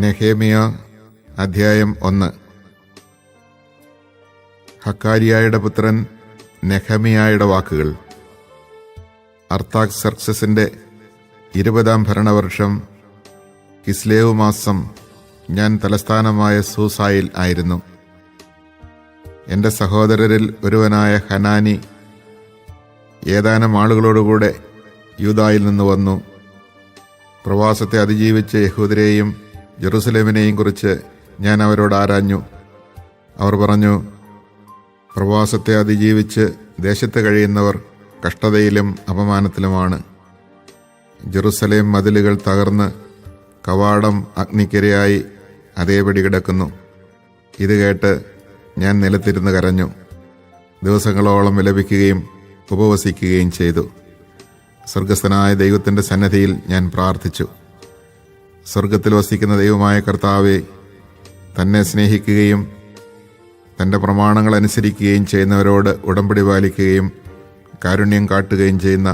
Nehemiah അധ്യായം 1. ഹക്കാരിയായുടെ പുത്രൻ നെഹമിയായുടെ വാക്കുകൾ. അർത്താക്സർക്സസിന്റെ 20-ാം ഭരണവർഷം കിസ്ലേവ് മാസം ഞാൻ തലസ്ഥാനമായ സൂസായിൽ ആയിരുന്നു. എൻ്റെ സഹോദരരിൽ ഒരുവനായ ഹനാനി ഏതാനും ആളുകളോടുകൂടെ യൂദായിൽ നിന്ന് വന്നു. പ്രവാസത്തെ അതിജീവിച്ച യഹൂദരെയും ജെറുസലേമിനെയും കുറിച്ച് ഞാൻ അവരോട് ആരാഞ്ഞു. അവർ പറഞ്ഞു, പ്രവാസത്തെ അതിജീവിച്ച് ദേശത്ത് കഴിയുന്നവർ കഷ്ടതയിലും അപമാനത്തിലുമാണ്. ജെറുസലേം മതിലുകൾ തകർന്ന് കവാടം അഗ്നിക്കിരയായി അതേപടി കിടക്കുന്നു. ഇത് കേട്ട് ഞാൻ നിലത്തിരുന്ന് കരഞ്ഞു. ദിവസങ്ങളോളം വിലപിക്കുകയും ഉപവസിക്കുകയും ചെയ്തു. സ്വർഗസ്ഥനായ ദൈവത്തിൻ്റെ സന്നിധിയിൽ ഞാൻ പ്രാർത്ഥിച്ചു. സ്വർഗത്തിൽ വസിക്കുന്ന ദൈവമായ കർത്താവെ, തന്നെ സ്നേഹിക്കുകയും തൻ്റെ പ്രമാണങ്ങൾ അനുസരിക്കുകയും ചെയ്യുന്നവരോട് ഉടമ്പടി പാലിക്കുകയും കാരുണ്യം കാട്ടുകയും ചെയ്യുന്ന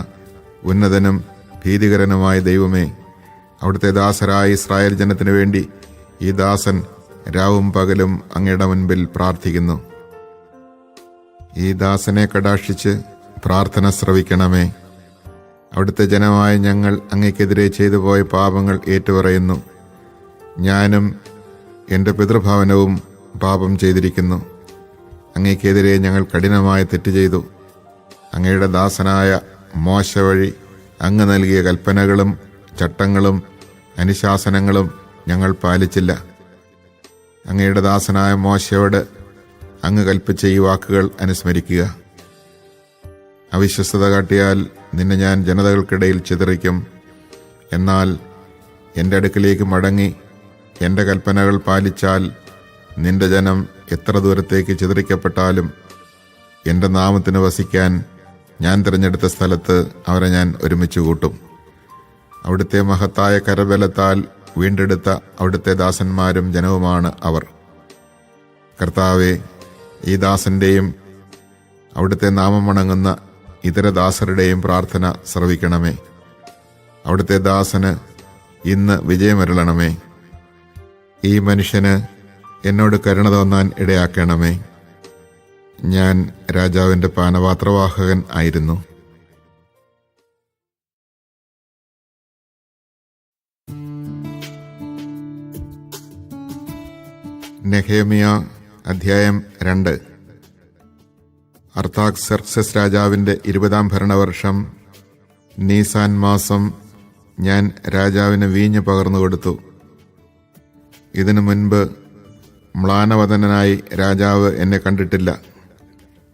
ഉന്നതനും ഭീതികരനുമായ ദൈവമേ, അവിടുത്തെ ദാസരായ ഇസ്രായേൽ ജനത്തിനു വേണ്ടി ഈ ദാസൻ രാവും പകലും അങ്ങയുടെ മുൻപിൽ പ്രാർത്ഥിക്കുന്നു. ഈ ദാസനെ കടാക്ഷിച്ച് പ്രാർത്ഥന ശ്രവിക്കണമേ. അവിടുത്തെ ജനമായ ഞങ്ങൾ അങ്ങയ്ക്കെതിരെ ചെയ്തു പോയ പാപങ്ങൾ ഏറ്റുപറയുന്നു. ഞാനും എൻ്റെ പിതൃഭവനവും പാപം ചെയ്തിരിക്കുന്നു. അങ്ങയ്ക്കെതിരെ ഞങ്ങൾ കഠിനമായ തെറ്റ് ചെയ്തു. അങ്ങയുടെ ദാസനായ മോശ വഴി അങ്ങ് നൽകിയ കൽപ്പനകളും ചട്ടങ്ങളും അനുശാസനങ്ങളും ഞങ്ങൾ പാലിച്ചില്ല. അങ്ങയുടെ ദാസനായ മോശയോട് അങ്ങ് കൽപ്പിച്ച ഈ വാക്കുകൾ അനുസ്മരിക്കുക. അവിശ്വസ്തത കാട്ടിയാൽ നിന്നെ ഞാൻ ജനതകൾക്കിടയിൽ ചിതറിക്കും. എന്നാൽ എൻ്റെ അടുക്കിലേക്ക് മടങ്ങി എൻ്റെ കൽപ്പനകൾ പാലിച്ചാൽ നിന്റെ ജനം എത്ര ദൂരത്തേക്ക് ചിതറിക്കപ്പെട്ടാലും എൻ്റെ നാമത്തിന് വസിക്കാൻ ഞാൻ തിരഞ്ഞെടുത്ത സ്ഥലത്ത് അവരെ ഞാൻ ഒരുമിച്ച് കൂട്ടും. അവിടുത്തെ മഹത്തായ കരബലത്താൽ വീണ്ടെടുത്ത അവിടുത്തെ ദാസന്മാരും ജനവുമാണ് അവർ. കർത്താവെ, ഈ ദാസന്റെയും അവിടുത്തെ നാമം വണങ്ങുന്ന ഇതര ദാസരുടെയും പ്രാർത്ഥന ശ്രവിക്കണമേ. അവിടുത്തെ ദാസന് ഇന്ന് വിജയമരുളണമേ. ഈ മനുഷ്യന് എന്നോട് കരുണ തോന്നാൻ ഇടയാക്കണമേ. ഞാൻ രാജാവിൻ്റെ പാനപാത്രവാഹകൻ ആയിരുന്നു. നെഹേമിയ അധ്യായം 2. അർത്താക്സർക്സസ് രാജാവിൻ്റെ 20-ാം ഭരണവർഷം നീസാൻ മാസം ഞാൻ രാജാവിന് വീഞ്ഞ് പകർന്നു കൊടുത്തു. ഇതിനു മുൻപ് മ്ലാനവദനായി രാജാവ് എന്നെ കണ്ടിട്ടില്ല.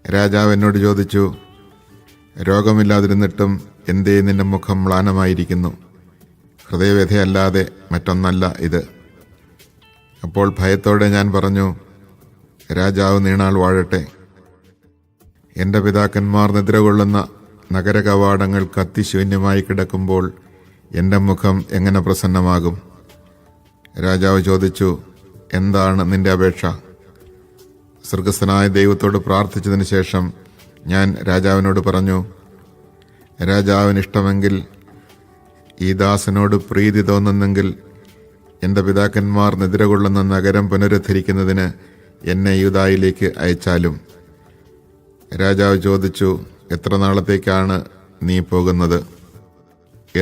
രാജാവ് എന്നോട് ചോദിച്ചു, രോഗമില്ലാതിരുന്നിട്ടും എന്തേ നിന്റെ മുഖം മ്ലാനമായിരിക്കുന്നു? ഹൃദയവ്യഥയല്ലാതെ മറ്റൊന്നല്ല ഇത്. അപ്പോൾ ഭയത്തോടെ ഞാൻ പറഞ്ഞു, രാജാവ് നീണാൾ വാഴട്ടെ. എൻ്റെ പിതാക്കന്മാർ നിദ്രകൊള്ളുന്ന നഗരകവാടങ്ങൾ കത്തിശൂന്യമായി കിടക്കുമ്പോൾ എൻ്റെ മുഖം എങ്ങനെ പ്രസന്നമാകും? രാജാവ് ചോദിച്ചു, എന്താണ് നിന്റെ അപേക്ഷ? സ്വർഗസ്ഥനായ ദൈവത്തോട് പ്രാർത്ഥിച്ചതിന് ശേഷം ഞാൻ രാജാവിനോട് പറഞ്ഞു, രാജാവിന് ഇഷ്ടമെങ്കിൽ ഈ ദാസനോട് പ്രീതി തോന്നുന്നെങ്കിൽ എൻ്റെ പിതാക്കന്മാർ നിദ്രകൊള്ളുന്ന നഗരം പുനരുദ്ധരിക്കുന്നതിന് എന്നെ യൂദായിലേക്ക് അയച്ചാലും. രാജാവ് ചോദിച്ചു, എത്ര നാളത്തേക്കാണ് നീ പോകുന്നത്?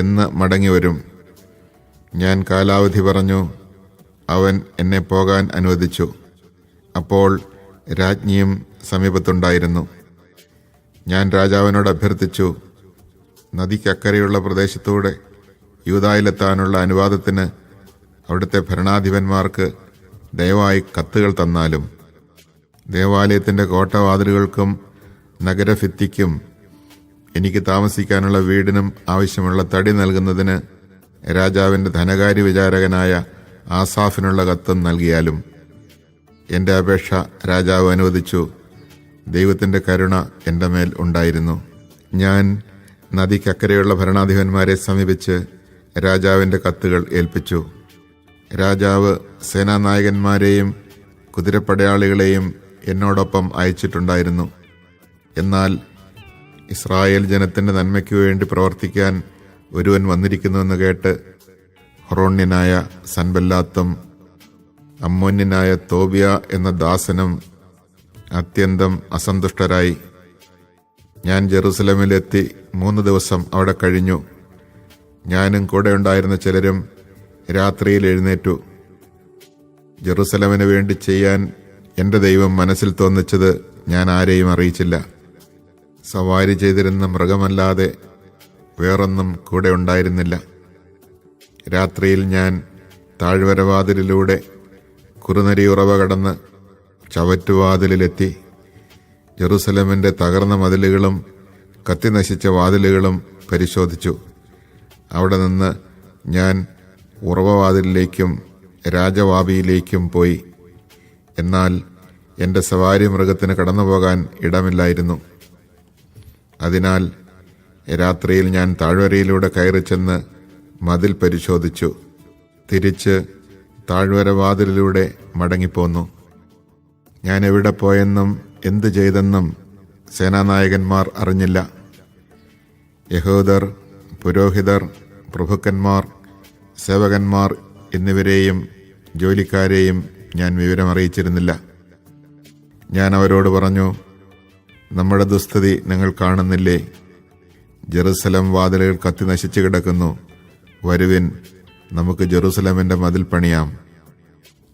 എന്ന് മടങ്ങി വരും? ഞാൻ കാലാവധി പറഞ്ഞു. അവൻ എന്നെ പോകാൻ അനുവദിച്ചു. അപ്പോൾ രാജ്ഞിയും സമീപത്തുണ്ടായിരുന്നു. ഞാൻ രാജാവിനോട് അഭ്യർത്ഥിച്ചു, നദിക്കക്കരെയുള്ള പ്രദേശത്തൂടെ യൂദായിലെത്താനുള്ള അനുവാദത്തിന് അവിടുത്തെ ഭരണാധിപന്മാർക്ക് ദയവായി കത്തുകൾ തന്നാലും. ദേവാലയത്തിൻ്റെ കോട്ടവാതിലുകൾക്കും നഗരഭിത്തിക്കും എനിക്ക് താമസിക്കാനുള്ള വീടിനും ആവശ്യമുള്ള തടി നൽകുന്നതിന് രാജാവിൻ്റെ ധനകാര്യ വിചാരകനായ ആസാഫിനുള്ള കത്തും നൽകിയാലും. എൻ്റെ അപേക്ഷ രാജാവ് അനുവദിച്ചു. ദൈവത്തിൻ്റെ കരുണ എൻ്റെ മേൽ ഉണ്ടായിരുന്നു. ഞാൻ നദിക്കക്കരെയുള്ള ഭരണാധിപന്മാരെ സമീപിച്ച് രാജാവിൻ്റെ കത്തുകൾ ഏൽപ്പിച്ചു. രാജാവ് സേനാനായകന്മാരെയും കുതിരപ്പടയാളികളെയും എന്നോടൊപ്പം അയച്ചിട്ടുണ്ടായിരുന്നു. എന്നാൽ ഇസ്രായേൽ ജനത്തിൻ്റെ നന്മയ്ക്കു വേണ്ടി പ്രവർത്തിക്കാൻ ഒരുവൻ വന്നിരിക്കുന്നുവെന്ന് കേട്ട് ഹൊറോണ്യനായ സൻബല്ലാത്തും അമ്മോന്യനായ തോബിയ എന്ന ദാസനും അത്യന്തം അസന്തുഷ്ടരായി. ഞാൻ ജെറുസലേമിലെത്തി 3 ദിവസം അവിടെ കഴിഞ്ഞു. ഞാനും കൂടെ ഉണ്ടായിരുന്ന ചിലരും രാത്രിയിൽ എഴുന്നേറ്റു. ജെറുസലേമിന് വേണ്ടി ചെയ്യാൻ എൻ്റെ ദൈവം മനസ്സിൽ തോന്നിച്ചത് ഞാൻ ആരെയും അറിയിച്ചില്ല. സവാരി ചെയ്തിരുന്ന മൃഗമല്ലാതെ വേറൊന്നും കൂടെ ഉണ്ടായിരുന്നില്ല. രാത്രിയിൽ ഞാൻ താഴ്വരവാതിലിലൂടെ കുറുനരി ഉറവ കടന്ന് ചവറ്റുവാതിലിലെത്തി. ജെറുസലേമിൻ്റെ തകർന്ന മതിലുകളും കത്തിനശിച്ച വാതിലുകളും പരിശോധിച്ചു. അവിടെ നിന്ന് ഞാൻ ഉറവവാതിലിലേക്കും രാജവാപിയിലേക്കും പോയി. എന്നാൽ എൻ്റെ സവാരി മൃഗത്തിന് കടന്നുപോകാൻ ഇടമില്ലായിരുന്നു. അതിനാൽ രാത്രിയിൽ ഞാൻ താഴ്വരയിലൂടെ കയറി ചെന്ന് മതിൽ പരിശോധിച്ചു. തിരിച്ച് താഴ്വരവാതിലിലൂടെ മടങ്ങിപ്പോന്നു. ഞാൻ എവിടെ പോയെന്നും എന്തു ചെയ്തെന്നും സേനാനായകന്മാർ അറിഞ്ഞില്ല. യഹൂദർ, പുരോഹിതർ, പ്രഭുക്കന്മാർ, സേവകന്മാർ എന്നിവരെയും ജോലിക്കാരെയും ഞാൻ വിവരമറിയിച്ചിരുന്നില്ല. ഞാൻ അവരോട് പറഞ്ഞു, നമ്മുടെ ദുസ്ഥിതി നിങ്ങൾ കാണുന്നില്ലേ? ജെറുസലേം വാതിലുകൾ കത്തി നശിച്ചു കിടക്കുന്നു. വരുവിൻ, നമുക്ക് ജെറുസലേമിൻ്റെ മതിൽ പണിയാം.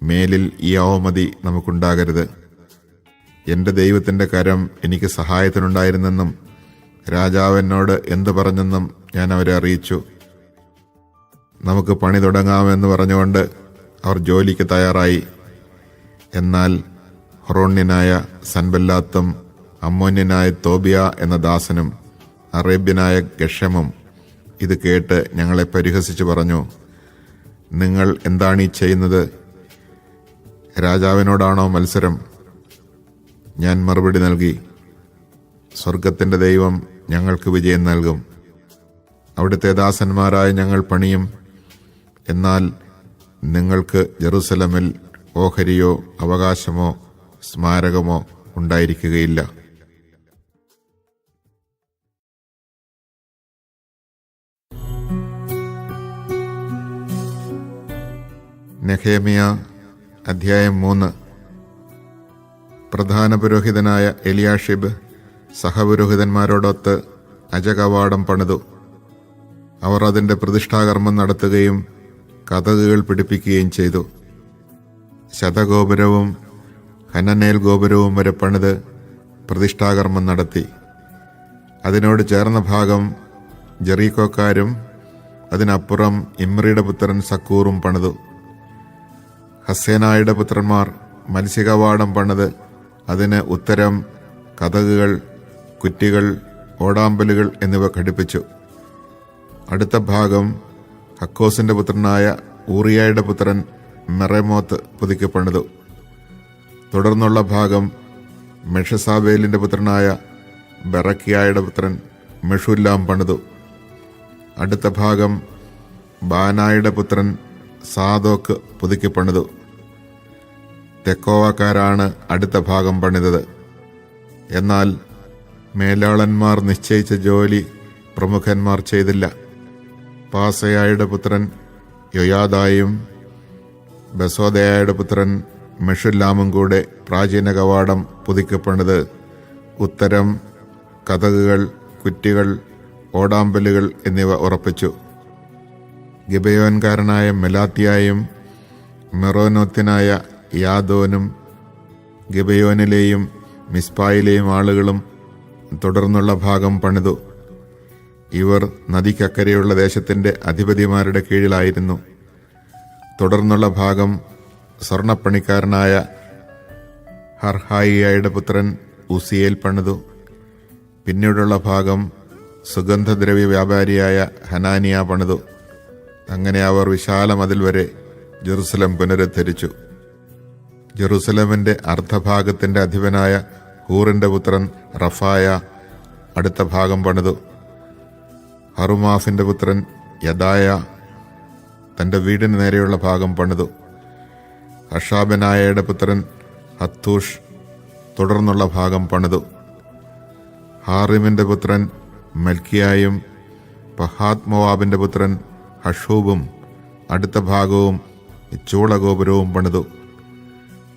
മേലിൽ ഈ അവമതി നമുക്കുണ്ടാകരുത്. എൻ്റെ ദൈവത്തിൻ്റെ കരം എനിക്ക് സഹായത്തിനുണ്ടായിരുന്നെന്നും രാജാവ് എന്നോട് എന്തു പറഞ്ഞെന്നും ഞാൻ അവരെ അറിയിച്ചു. നമുക്ക് പണി തുടങ്ങാമെന്ന് പറഞ്ഞുകൊണ്ട് അവർ ജോലിക്ക് തയ്യാറായി. എന്നാൽ ഹൊറോണ്യനായ സൻബല്ലാത്തും അമ്മോന്യനായ തോബിയ എന്ന ദാസനും അറേബ്യനായ ഗഷമും ഇത് കേട്ട് ഞങ്ങളെ പരിഹസിച്ചു പറഞ്ഞു, നിങ്ങൾ എന്താണീ ചെയ്യുന്നത്? രാജാവിനോടാണോ മത്സരം? ഞാൻ മറുപടി നൽകി, സ്വർഗത്തിൻ്റെ ദൈവം ഞങ്ങൾക്ക് വിജയം നൽകും. അവിടുത്തെ ദാസന്മാരായ ഞങ്ങൾ പണിയും. എന്നാൽ നിങ്ങൾക്ക് ജെറുസലേമിൽ ഓഹരിയോ അവകാശമോ സ്മാരകമോ ഉണ്ടായിരിക്കുകയില്ല. നെഹേമിയ അധ്യായം 3. പ്രധാന പുരോഹിതനായ എലിയാഷിബ് സഹപുരോഹിതന്മാരോടൊത്ത് അജകവാടം പണിതു. അവർ അതിൻ്റെ പ്രതിഷ്ഠാകർമ്മം നടത്തുകയും കതകുകൾ പിടിപ്പിക്കുകയും ചെയ്തു. ശതഗോപുരവും ഹനനേൽ ഗോപുരവും വരെ പണിത് പ്രതിഷ്ഠാകർമ്മം നടത്തി. അതിനോട് ചേർന്ന ഭാഗം ജെറീക്കോക്കാരും അതിനപ്പുറം ഇമ്രിയുടെ പുത്രൻ സക്കൂറും പണിതു. ഹസ്സേനായുടെ പുത്രന്മാർ മത്സ്യകവാടം പണിത് അതിന് ഉത്തരം, കതകുകൾ, കുറ്റികൾ, ഓടാമ്പലുകൾ എന്നിവ ഘടിപ്പിച്ചു. അടുത്ത ഭാഗം ഹക്കോസിന്റെ പുത്രനായ ഊറിയായുടെ പുത്രൻ മെറേമോത്ത് പുതുക്കി പണിതു. തുടർന്നുള്ള ഭാഗം മെഷസാബേലിന്റെ പുത്രനായ ബെറക്കിയായുടെ പുത്രൻ മെഷുല്ലാം പണിതു. അടുത്ത ഭാഗം ബാനായുടെ പുത്രൻ സാദോക്ക് പുതുക്കി പണിതു. തെക്കോവക്കാരാണ് അടുത്ത ഭാഗം പണിതത്. എന്നാൽ മേലാളന്മാർ നിശ്ചയിച്ച ജോലി പ്രമുഖന്മാർ ചെയ്തില്ല. പാസയായുടെ പുത്രൻ യൊയാദായും ബസോദയായുടെ പുത്രൻ മെഷുല്ലാമും കൂടെ പ്രാചീന കവാടം പുതുക്കപ്പണിത് ഉത്തരം, കതകുകൾ, കുറ്റികൾ, ഓടാമ്പലുകൾ എന്നിവ ഉറപ്പിച്ചു. ഗിബയോൻകാരനായ മെലാത്തിയായും മെറോനോത്തിനായ യാദോനും ഗിബയോനിലെയും മിസ്പായിലെയും ആളുകളും തുടർന്നുള്ള ഭാഗം പണിതു. ഇവർ നദിക്കക്കരെയുള്ള ദേശത്തിൻ്റെ അധിപതിമാരുടെ കീഴിലായിരുന്നു. തുടർന്നുള്ള ഭാഗം സ്വർണപ്പണിക്കാരനായ ഹർഹായിയുടെ പുത്രൻ ഉസിയേൽ പണിതു. പിന്നീടുള്ള ഭാഗം സുഗന്ധദ്രവ്യ വ്യാപാരിയായ ഹനാനിയ പണിതു. അങ്ങനെ അവർ വിശാല മതിൽ വരെ ജെറുസലേം പുനരുദ്ധരിച്ചു. ജെറുസലേമിന്റെ അർദ്ധഭാഗത്തിന്റെ അധിപനായ ഹൂറിന്റെ പുത്രൻ റഫായ അടുത്ത ഭാഗം പണിതു. ഹറുമാഫിന്റെ പുത്രൻ യദായ തന്റെ വീടിന് നേരെയുള്ള ഭാഗം പണിതു. ഹഷാബനായയുടെ പുത്രൻ ഹത്തൂഷ് തുടർന്നുള്ള ഭാഗം പണിതു. ഹാറിമിന്റെ പുത്രൻ മൽക്കിയായും പഹാത് മോവാബിന്റെ പുത്രൻ ഹഷൂബും അടുത്ത ഭാഗവും ചൂളഗോപുരവും പണിതു.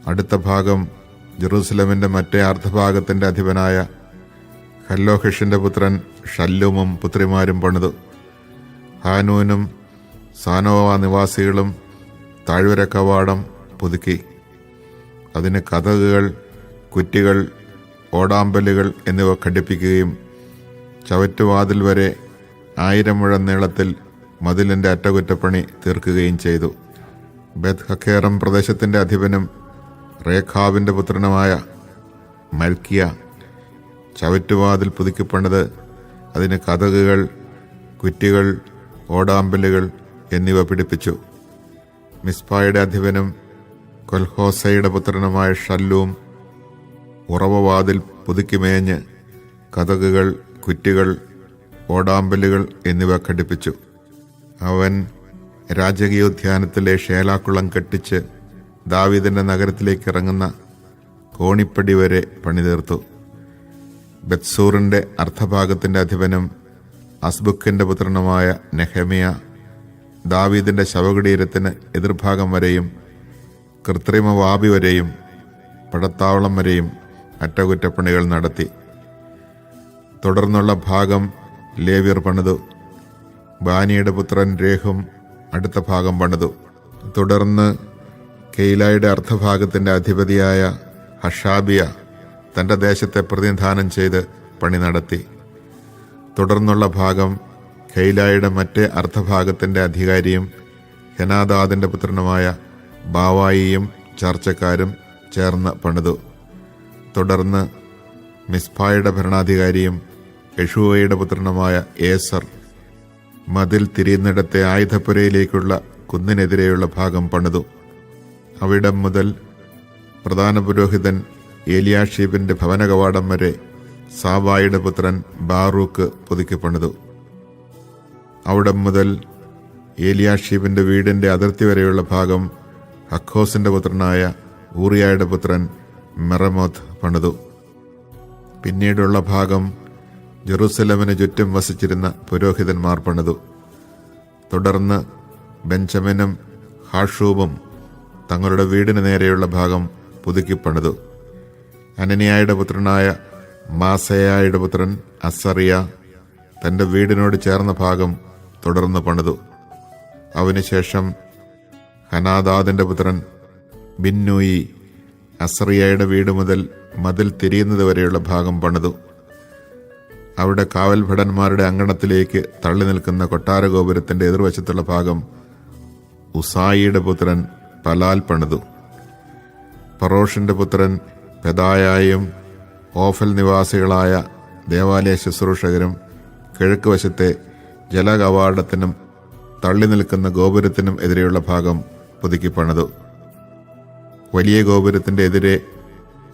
അടുത്ത ഭാഗം ജെറൂസലമിന്റെ മറ്റേ അർദ്ധഭാഗത്തിന്റെ അധിപനായ ഹല്ലോഹെഷിന്റെ പുത്രൻ ഷല്ലൂമും പുത്രിമാരും പണിതു. ഹാനൂനും സാനോവ നിവാസികളും താഴ്വര കവാടം പുതുക്കി. അതിന് കതകുകൾ, കുറ്റികൾ, ഓടാമ്പലുകൾ എന്നിവ ഘടിപ്പിക്കുകയും ചവറ്റുവാതിൽ വരെ 1000 മുഴം നീളത്തിൽ മതിലിന്റെ അറ്റകുറ്റപ്പണി തീർക്കുകയും ചെയ്തു. ബെത് ഹഖേറം പ്രദേശത്തിന്റെ അധിപനും റേഖാബിന്റെ പുത്രനുമായ മൽക്കിയ ചവറ്റുവാതിൽ പുതുക്കിപ്പണിത് അതിന് കതകുകൾ, കുറ്റികൾ, ഓടാമ്പലുകൾ എന്നിവ പിടിപ്പിച്ചു. മിസ്പായുടെ അധിപനും കൊൽഹോസയുടെ പുത്രനുമായ ഷല്ലൂം ഉറവവാതിൽ പുതുക്കി മേഞ്ഞ് കതകുകൾ, കുറ്റികൾ, ഓടാമ്പലുകൾ എന്നിവ ഘടിപ്പിച്ചു. അവൻ രാജകീയോദ്യാനത്തിലെ ഷേലാക്കുളം കെട്ടിച്ച് ദാവീദിന്റെ നഗരത്തിലേക്ക് ഇറങ്ങുന്ന കോണിപ്പടി വരെ പണിതീർത്തു. ബത്സൂറിന്റെ അർദ്ധഭാഗത്തിന്റെ അധിപനും അസ്ബുക്കിന്റെ പുത്രനുമായ നെഹെമിയ ദാവീദിന്റെ ശവകുടീരത്തിന് എതിർഭാഗം വരെയും കൃത്രിമവാപി വരെയും പടത്താവളം വരെയും അറ്റകുറ്റപ്പണികൾ നടത്തി. തുടർന്നുള്ള ഭാഗം ലേവ്യർ പണിതു. ബാനിയുടെ പുത്രൻ രേഹും അടുത്ത ഭാഗം പണിതു. തുടർന്ന് കെയിലായുടെ അർദ്ധഭാഗത്തിന്റെ അധിപതിയായ ഹഷാബിയ തന്റെ ദേശത്തെ പ്രതിനിധാനം ചെയ്ത് പണി നടത്തി. തുടർന്നുള്ള ഭാഗം കെയിലായുടെ മറ്റേ അർദ്ധഭാഗത്തിന്റെ അധികാരിയും ഹെനാദാദിന്റെ പുത്രനുമായ ബാവായിയും ചാർച്ചക്കാരും ചേർന്ന് പണിതു. തുടർന്ന് മിസ്പായുടെ ഭരണാധികാരിയും യഷൂവയുടെ പുത്രനുമായ ഏസർ മതിൽ തിരിയുന്നിടത്തെ ആയുധപ്പുരയിലേക്കുള്ള കുന്നിനെതിരെയുള്ള ഭാഗം പണിതു. അവിടം മുതൽ പ്രധാന പുരോഹിതൻ ഏലിയാഷീബിന്റെ ഭവനകവാടം വരെ സാബായുടെ പുത്രൻ ബാറൂക്ക് പുതുക്കി പണിതു. അവിടം മുതൽ ഏലിയാഷീബിന്റെ വീടിന്റെ അതിർത്തി വരെയുള്ള ഭാഗം ഹഖോസിന്റെ പുത്രനായ ഊറിയായുടെ പുത്രൻ മെറമോത്ത് പണിതു. പിന്നീടുള്ള ഭാഗം ജെറൂസലമിന് ചുറ്റും വസിച്ചിരുന്ന പുരോഹിതന്മാർ പണിതു. തുടർന്ന് ബെഞ്ചമിനും ഹാഷൂബും തങ്ങളുടെ വീടിന് നേരെയുള്ള ഭാഗം പുതുക്കി പണിതു. അനനിയായുടെ പുത്രനായ മാസയായുടെ പുത്രൻ അസറിയ തന്റെ വീടിനോട് ചേർന്ന ഭാഗം തുടർന്ന് പണിതു. അവനുശേഷം ഹനാദാദിന്റെ പുത്രൻ ബിന്നൂയി അസറിയയുടെ വീട് മുതൽ മതിൽ തിരിയുന്നത് വരെയുള്ള ഭാഗം പണിതു. അവിടെ കാവൽ ഭടന്മാരുടെ അങ്കണത്തിലേക്ക് തള്ളി നിൽക്കുന്ന കൊട്ടാരഗോപുരത്തിന്റെ എതിർവശത്തുള്ള ഭാഗം ഉസായിയുടെ പുത്രൻ പലാൽ പണിതു. പറോഷിന്റെ പുത്രൻ പെദായായും ഓഫൽ നിവാസികളായ ദേവാലയ ശുശ്രൂഷകരും കിഴക്ക് വശത്തെ ജലകവാടത്തിനും തള്ളി നിൽക്കുന്ന ഗോപുരത്തിനും എതിരെയുള്ള ഭാഗം പുതുക്കി പണിതു. വലിയ ഗോപുരത്തിന്റെ എതിരെ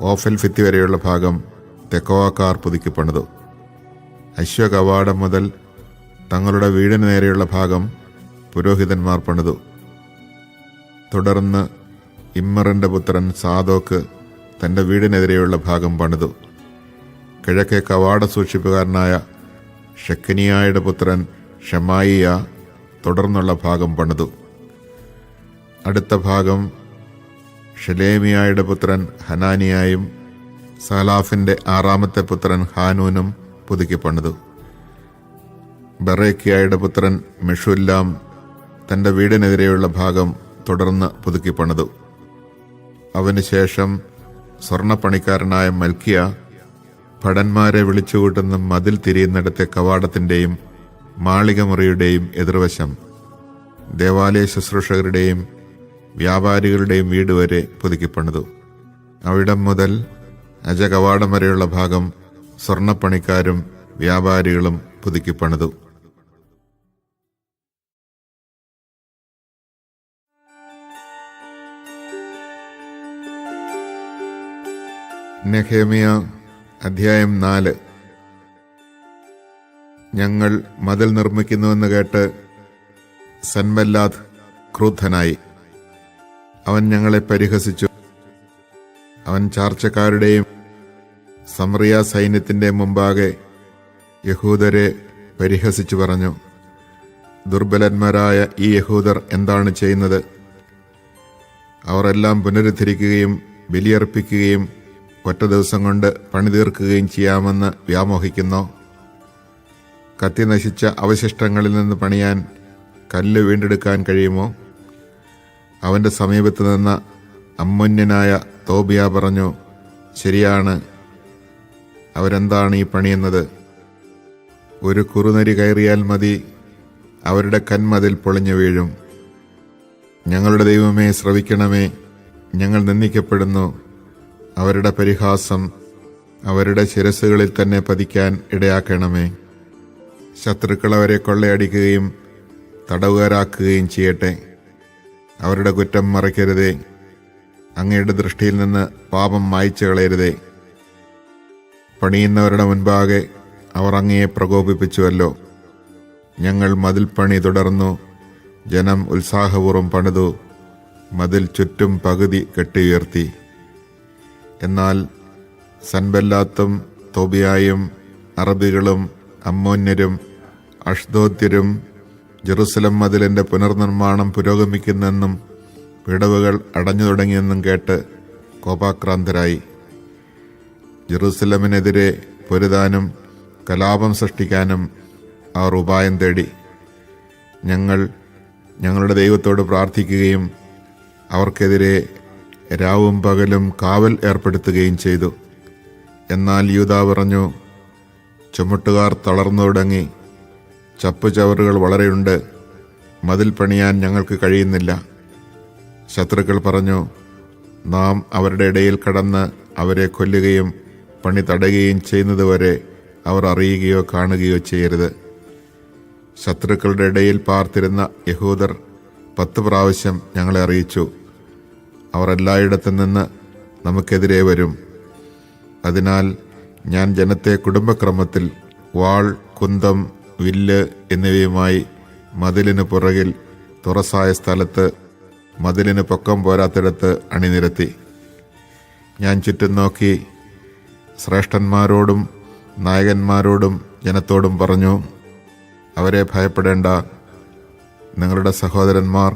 ഓഫൽ ഭിത്തി വരെയുള്ള ഭാഗം തെക്കോവാക്കാർ പുതുക്കി പണിതു. അശ്വകവാടം മുതൽ തങ്ങളുടെ വീടിന് നേരെയുള്ള ഭാഗം പുരോഹിതന്മാർ പണിതു. തുടർന്ന് ഇമ്മറിന്റെ പുത്രൻ സാദോക്ക് തന്റെ വീടിനെതിരെയുള്ള ഭാഗം പണിതു. കിഴക്കേ കവാട സൂക്ഷിപ്പുകാരനായ ഷെക്കനിയായുടെ പുത്രൻ ഷെമായിയ തുടർന്നുള്ള ഭാഗം പണിതു. അടുത്ത ഭാഗം ഷെലേമിയായുടെ പുത്രൻ ഹനാനിയായും സാലാഫിന്റെ 6ാമത്തെ പുത്രൻ ഹാനൂനും പുതുക്കി പണിതു. ബറേക്കിയായുടെ പുത്രൻ മെഷുല്ലാം തന്റെ വീടിനെതിരെയുള്ള ഭാഗം തുടർന്ന് പുതുക്കി പണിതു. അവനുശേഷം സ്വർണപ്പണിക്കാരനായ മൽക്കിയ ഭടന്മാരെ വിളിച്ചുകൂട്ടുന്ന മതിൽ തിരിയുന്നിടത്തെ കവാടത്തിന്റെയും മാളികമുറിയുടെയും എതിർവശം ദേവാലയ ശുശ്രൂഷകരുടെയും വ്യാപാരികളുടെയും വീട് വരെ പുതുക്കി പണിതു. അവിടം മുതൽ അജകവാടം വരെയുള്ള ഭാഗം സ്വർണപ്പണിക്കാരും വ്യാപാരികളും പുതുക്കി പണിതു. നെഹെമിയ അധ്യായം 4. ഞങ്ങൾ മതിൽ നിർമ്മിക്കുന്നുവെന്ന് കേട്ട് സൻബല്ലാദ് ക്രുദ്ധനായി. അവൻ ഞങ്ങളെ പരിഹസിച്ചു. അവൻ ചാർച്ചക്കാരുടെയും സമറിയ സൈന്യത്തിന്റെ മുമ്പാകെ യഹൂദരെ പരിഹസിച്ചു പറഞ്ഞു, ദുർബലന്മാരായ ഈ യഹൂദർ എന്താണ് ചെയ്യുന്നത്? അവർ എല്ലാം പുനരുദ്ധരിക്കുകയും ബലിയർപ്പിക്കുകയും ഒറ്റ ദിവസം കൊണ്ട് പണി തീർക്കുകയും ചെയ്യാമെന്ന് വ്യാമോഹിക്കുന്നോ? കത്തി നശിച്ച അവശിഷ്ടങ്ങളിൽ നിന്ന് പണിയാൻ കല്ല് വീണ്ടെടുക്കാൻ കഴിയുമോ? അവൻ്റെ സമീപത്ത് നിന്ന് അമ്മോന്യനായ തോബിയ പറഞ്ഞു, ശരിയാണ്, അവരെന്താണ് ഈ പണിയുന്നത്? ഒരു കുറുനരി കയറിയാൽ മതി, അവരുടെ കന്മതിൽ പൊളിഞ്ഞു വീഴും. ഞങ്ങളുടെ ദൈവമേ, ശ്രവിക്കണമേ, ഞങ്ങൾ നിന്ദിക്കപ്പെടുന്നു. അവരുടെ പരിഹാസം അവരുടെ ശിരസ്സുകളിൽ തന്നെ പതിക്കാൻ ഇടയാക്കണമേ. ശത്രുക്കൾ അവരെ കൊള്ളയടിക്കുകയും തടവുകാരാക്കുകയും ചെയ്യട്ടെ. അവരുടെ കുറ്റം മറയ്ക്കരുതേ. അങ്ങയുടെ ദൃഷ്ടിയിൽ നിന്ന് പാപം മായ്ച്ചു കളയരുതേ. പണിയുന്നവരുടെ മുൻപാകെ അവർ അങ്ങയെ പ്രകോപിപ്പിച്ചുവല്ലോ. ഞങ്ങൾ മതിൽ പണി തുടർന്നു. ജനം ഉത്സാഹപൂർവ്വം പണിതു. മതിൽ ചുറ്റും പകുതി കെട്ടിയുയർത്തി. എന്നാൽ സൻബല്ലാത്തും തോബിയായും അറബികളും അമ്മോന്യരും അഷ്ദോദ്യരും ജെറുസലം മതിലിന്റെ പുനർനിർമ്മാണം പുരോഗമിക്കുന്നെന്നും വിടവുകൾ അടഞ്ഞു തുടങ്ങിയെന്നും കേട്ട് കോപാക്രാന്തരായി. ജെറുസലമിനെതിരെ പൊരുതാനും കലാപം സൃഷ്ടിക്കാനും അവർ ഉപായം തേടി. ഞങ്ങളുടെ ദൈവത്തോട് പ്രാർത്ഥിക്കുകയും അവർക്കെതിരെ രാവും പകലും കാവൽ ഏർപ്പെടുത്തുകയും ചെയ്തു. എന്നാൽ യൂദാ പറഞ്ഞു, ചുമട്ടുകാർ തളർന്നു തുടങ്ങി. ചപ്പുചവറുകൾ വളരെയുണ്ട്. മതിൽ പണിയാൻ ഞങ്ങൾക്ക് കഴിയുന്നില്ല. ശത്രുക്കൾ പറഞ്ഞു, നാം അവരുടെ ഇടയിൽ കടന്ന് അവരെ കൊല്ലുകയും പണി തടയുകയും ചെയ്യുന്നതുവരെ അവർ അറിയുകയോ കാണുകയോ ചെയ്യരുത്. ശത്രുക്കളുടെ ഇടയിൽ പാർത്തിരുന്ന യഹൂദർ 10 പ്രാവശ്യം ഞങ്ങളെ അറിയിച്ചു, അവർ എല്ലായിടത്തു നിന്ന് നമുക്കെതിരെ വരും. അതിനാൽ ഞാൻ ജനത്തെ കുടുംബക്രമത്തിൽ വാൾ, കുന്തം, വില്ല് എന്നിവയുമായി മതിലിന് പുറകിൽ തുറസായ സ്ഥലത്ത് മതിലിന് പൊക്കം പോരാത്തിടത്ത് അണിനിരത്തി. ഞാൻ ചുറ്റും നോക്കി ശ്രേഷ്ഠന്മാരോടും നായകന്മാരോടും ജനത്തോടും പറഞ്ഞു, അവരെ ഭയപ്പെടേണ്ട. നിങ്ങളുടെ സഹോദരന്മാർ,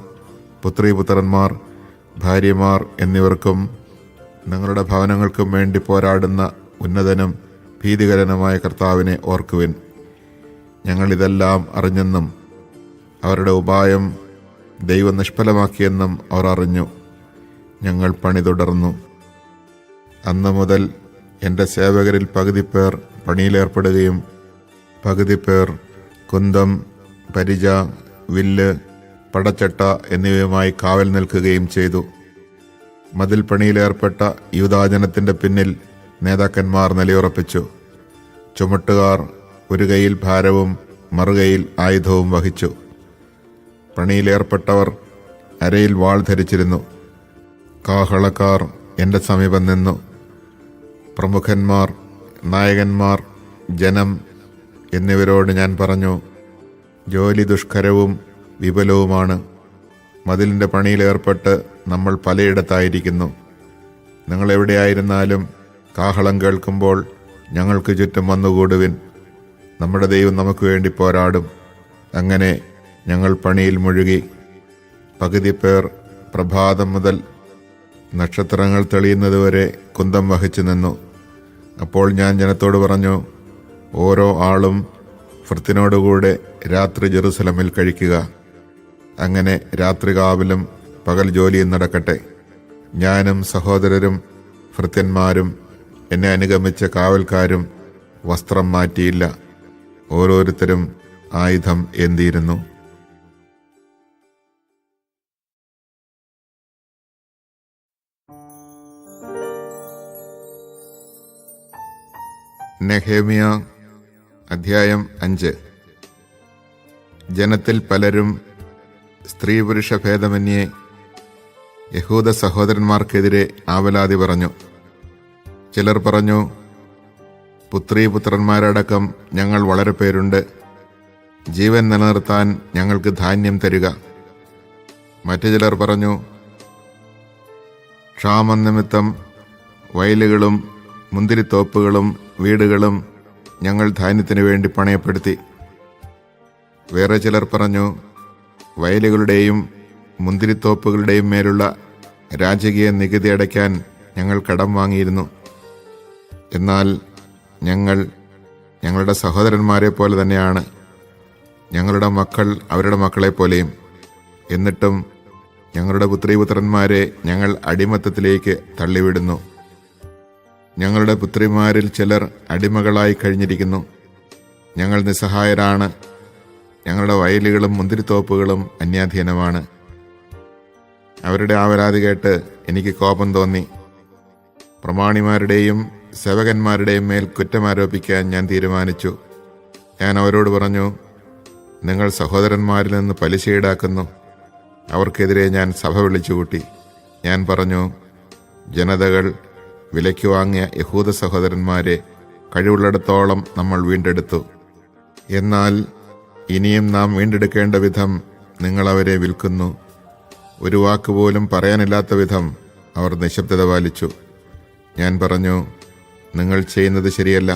പുത്രീപുത്രന്മാർ, ഭാര്യമാർ എന്നിവർക്കും നിങ്ങളുടെ ഭവനങ്ങൾക്കും വേണ്ടി പോരാടുന്ന ഉന്നതനും ഭീതികരനുമായ കർത്താവിനെ ഓർക്കുവിൻ. ഞങ്ങളിതെല്ലാം അറിഞ്ഞെന്നും അവരുടെ ഉപായം ദൈവം നിഷ്ഫലമാക്കിയെന്നും അവർ അറിഞ്ഞു. ഞങ്ങൾ പണി തുടർന്നു. അന്നു മുതൽ എൻ്റെ സേവകരിൽ പകുതി പേർ പണിയിലേർപ്പെടുകയും പകുതി പേർ കുന്തം, പരിച, വില്ല്, പടച്ചട്ട എന്നിവയുമായി കാവൽ നിൽക്കുകയും ചെയ്തു. മതിൽ പണിയിലേർപ്പെട്ട യൂദാജനത്തിൻ്റെ പിന്നിൽ നേതാക്കന്മാർ നിലയുറപ്പിച്ചു. ചുമട്ടുകാർ ഒരു കൈയിൽ ഭാരവും മറുകൈയിൽ ആയുധവും വഹിച്ചു. പണിയിലേർപ്പെട്ടവർ അരയിൽ വാൾ ധരിച്ചിരുന്നു. കാഹളക്കാർ എൻ്റെ സമീപം നിന്നു. പ്രമുഖന്മാർ, നായകന്മാർ, ജനം എന്നിവരോട് ഞാൻ പറഞ്ഞു, ജോലി ദുഷ്കരവും വിപുലവുമാണ്. മതിലിൻ്റെ പണിയിലേർപ്പെട്ട് നമ്മൾ പലയിടത്തായിരിക്കുന്നു. നിങ്ങളെവിടെയായിരുന്നാലും കാഹളം കേൾക്കുമ്പോൾ ഞങ്ങൾക്ക് ചുറ്റും വന്നുകൂടുവിൻ. നമ്മുടെ ദൈവം നമുക്ക് വേണ്ടി പോരാടും. അങ്ങനെ ഞങ്ങൾ പണിയിൽ മുഴുകി. പകുതി പേർ പ്രഭാതം മുതൽ നക്ഷത്രങ്ങൾ തെളിയുന്നതുവരെ കുന്തം വഹിച്ചു നിന്നു. അപ്പോൾ ഞാൻ ജനത്തോട് പറഞ്ഞു, ഓരോ ആളും ഭൃത്തിനോടുകൂടെ രാത്രി ജെറുസലമിൽ കഴിക്കുക. അങ്ങനെ രാത്രി കാവലും പകൽ ജോലിയും നടക്കട്ടെ. ഞാനും സഹോദരരും ഭൃത്യന്മാരും എന്നെ അനുഗമിച്ച കാവൽക്കാരും വസ്ത്രം മാറ്റിയില്ല. ഓരോരുത്തരും ആയുധം ഏന്തിയിരുന്നു. നെഹേമിയ അധ്യായം 5. ജനത്തിൽ പലരും സ്ത്രീ പുരുഷ ഭേദമന്യേ യഹൂദ സഹോദരന്മാർക്കെതിരെ ആവലാതി പറഞ്ഞു. ചിലർ പറഞ്ഞു, പുത്രീപുത്രന്മാരടക്കം ഞങ്ങൾ വളരെ പേരുണ്ട്. ജീവൻ നിലനിർത്താൻ ഞങ്ങൾക്ക് ധാന്യം തരിക. മറ്റു ചിലർ പറഞ്ഞു, ക്ഷാമം നിമിത്തം വയലുകളും മുന്തിരിത്തോപ്പുകളും വീടുകളും ഞങ്ങൾ ധാന്യത്തിനു വേണ്ടി പണയപ്പെടുത്തി. വേറെ ചിലർ പറഞ്ഞു, വയലുകളുടെയും മുന്തിരിത്തോപ്പുകളുടെയും മേലുള്ള രാജകീയ നികുതി അടയ്ക്കാൻ ഞങ്ങൾ കടം വാങ്ങിയിരുന്നു. എന്നാൽ ഞങ്ങളുടെ സഹോദരന്മാരെ പോലെ തന്നെയാണ്. ഞങ്ങളുടെ മക്കൾ അവരുടെ മക്കളെപ്പോലെയും. എന്നിട്ടും ഞങ്ങളുടെ പുത്രീപുത്രന്മാരെ ഞങ്ങൾ അടിമത്തത്തിലേക്ക് തള്ളിവിടുന്നു. ഞങ്ങളുടെ പുത്രിമാരിൽ ചിലർ അടിമകളായി കഴിഞ്ഞിരിക്കുന്നു. ഞങ്ങൾ നിസ്സഹായരാണ്. ഞങ്ങളുടെ വയലുകളും മുന്തിരിത്തോപ്പുകളും അന്യാധീനമാണ്. അവരുടെ ആവലാതി കേട്ട് എനിക്ക് കോപം തോന്നി. പ്രമാണിമാരുടെയും സേവകന്മാരുടെയും മേൽ കുറ്റമാരോപിക്കാൻ ഞാൻ തീരുമാനിച്ചു. ഞാൻ അവരോട് പറഞ്ഞു, നിങ്ങൾ സഹോദരന്മാരിൽ നിന്ന് പലിശ ഈടാക്കുന്നു. അവർക്കെതിരെ ഞാൻ സഭ വിളിച്ചുകൂട്ടി. ഞാൻ പറഞ്ഞു, ജനതകൾ വിലയ്ക്ക് വാങ്ങിയ യഹൂദ സഹോദരന്മാരെ കഴിവുള്ളിടത്തോളം നമ്മൾ വീണ്ടെടുത്തു. എന്നാൽ ഇനിയും നാം വീണ്ടെടുക്കേണ്ട വിധം നിങ്ങൾ അവരെ വിൽക്കുന്നു. ഒരു വാക്കുപോലും പറയാനില്ലാത്ത വിധം അവർ നിശബ്ദത പാലിച്ചു. ഞാൻ പറഞ്ഞു, നിങ്ങൾ ചെയ്യുന്നത് ശരിയല്ല.